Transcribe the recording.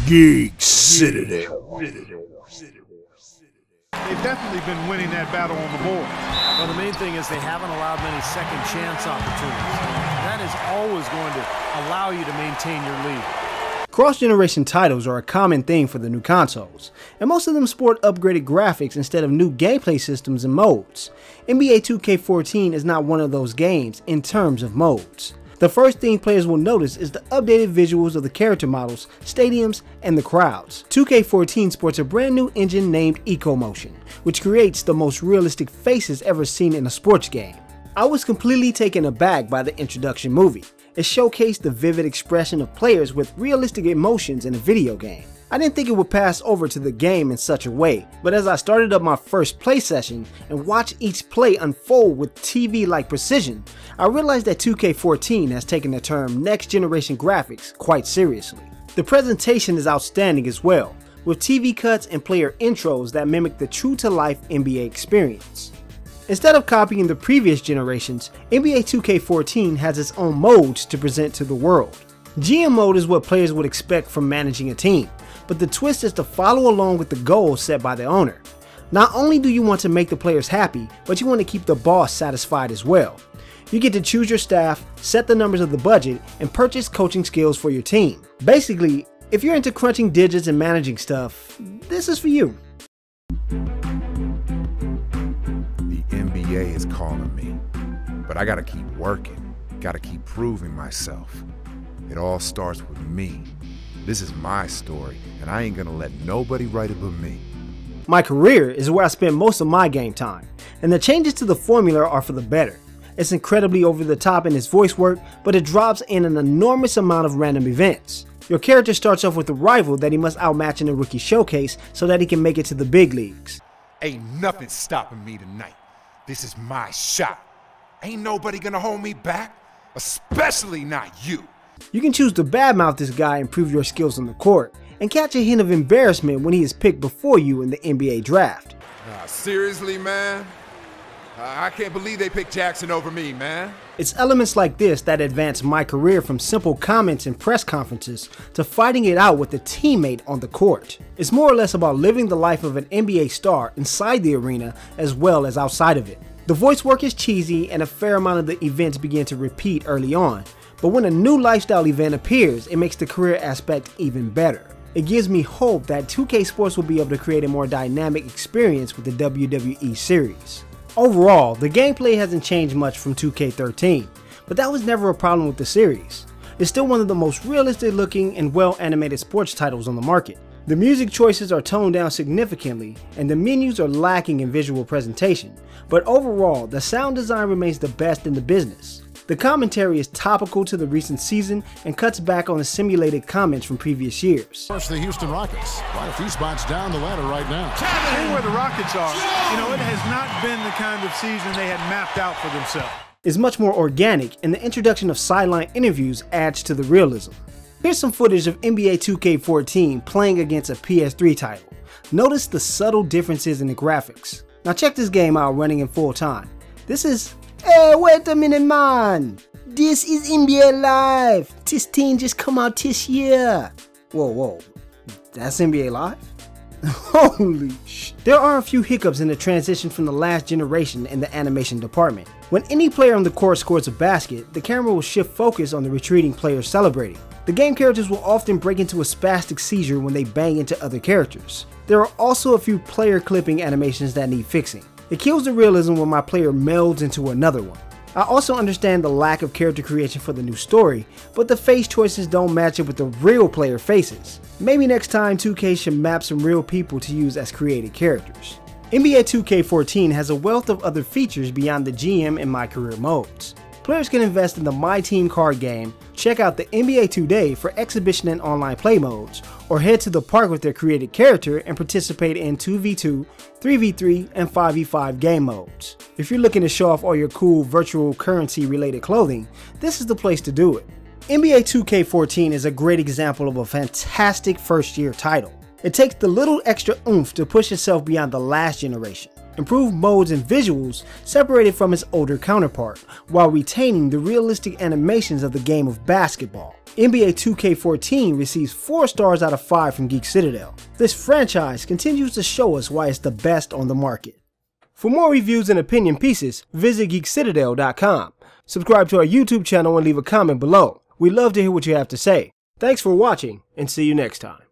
Geek Citadel. They've definitely been winning that battle on the board. Well, the main thing is they haven't allowed many second chance opportunities. That is always going to allow you to maintain your lead. Cross-generation titles are a common thing for the new consoles, and most of them sport upgraded graphics instead of new gameplay systems and modes. NBA 2K14 is not one of those games in terms of modes. The first thing players will notice is the updated visuals of the character models, stadiums, and the crowds. 2K14 sports a brand new engine named EcoMotion, which creates the most realistic faces ever seen in a sports game. I was completely taken aback by the introduction movie. It showcased the vivid expression of players with realistic emotions in a video game. I didn't think it would pass over to the game in such a way, but as I started up my first play session and watched each play unfold with TV-like precision, I realized that 2K14 has taken the term next generation graphics quite seriously. The presentation is outstanding as well, with TV cuts and player intros that mimic the true-to-life NBA experience. Instead of copying the previous generations, NBA 2K14 has its own modes to present to the world. GM mode is what players would expect from managing a team, but the twist is to follow along with the goals set by the owner. Not only do you want to make the players happy, but you want to keep the boss satisfied as well. You get to choose your staff, set the numbers of the budget, and purchase coaching skills for your team. Basically, if you're into crunching digits and managing stuff, this is for you. NBA is calling me, but I gotta keep working, gotta keep proving myself. It all starts with me. This is my story, and I ain't gonna let nobody write it but me. My career is where I spend most of my game time, and the changes to the formula are for the better. It's incredibly over the top in its voice work, but it drops in an enormous amount of random events. Your character starts off with a rival that he must outmatch in a rookie showcase so that he can make it to the big leagues. Ain't nothing stopping me tonight. This is my shot. Ain't nobody gonna hold me back, especially not you. You can choose to badmouth this guy and prove your skills on the court, and catch a hint of embarrassment when he is picked before you in the NBA draft. Seriously, man? I can't believe they picked Jackson over me, man. It's elements like this that advance my career from simple comments in press conferences to fighting it out with a teammate on the court. It's more or less about living the life of an NBA star inside the arena as well as outside of it. The voice work is cheesy and a fair amount of the events begin to repeat early on, but when a new lifestyle event appears, it makes the career aspect even better. It gives me hope that 2K Sports will be able to create a more dynamic experience with the WWE series. Overall, the gameplay hasn't changed much from 2K13, but that was never a problem with the series. It's still one of the most realistic looking and well animated sports titles on the market. The music choices are toned down significantly, and the menus are lacking in visual presentation, but overall, the sound design remains the best in the business. The commentary is topical to the recent season and cuts back on the simulated comments from previous years. Of course, the Houston Rockets, quite a few spots down the ladder right now. Seeing where the Rockets are, it has not been the kind of season they had mapped out for themselves. It's much more organic, and the introduction of sideline interviews adds to the realism. Here's some footage of NBA 2K14 playing against a PS3 title. Notice the subtle differences in the graphics. Now check this game out running in full time. This is... Hey, wait a minute, man! This is NBA Live! This team just come out this year! Whoa, that's NBA Live? Holy sh! There are a few hiccups in the transition from the last generation in the animation department. When any player on the court scores a basket, the camera will shift focus on the retreating player celebrating. The game characters will often break into a spastic seizure when they bang into other characters. There are also a few player clipping animations that need fixing. It kills the realism when my player melds into another one. I also understand the lack of character creation for the new story, but the face choices don't match up with the real player faces. Maybe next time 2K should map some real people to use as created characters. NBA 2K14 has a wealth of other features beyond the GM and My Career modes. Players can invest in the My Team card game, check out the NBA 2Day for exhibition and online play modes, or head to the park with their created character and participate in 2v2, 3v3, and 5v5 game modes. If you're looking to show off all your cool virtual currency related clothing, this is the place to do it. NBA 2K14 is a great example of a fantastic first year title. It takes the little extra oomph to push itself beyond the last generation. improved modes and visuals separated from its older counterpart, while retaining the realistic animations of the game of basketball. NBA 2K14 receives 4 stars out of 5 from Geek Citadel. This franchise continues to show us why it's the best on the market. For more reviews and opinion pieces, visit geekcitadel.com. Subscribe to our YouTube channel and leave a comment below. We'd love to hear what you have to say. Thanks for watching, and see you next time.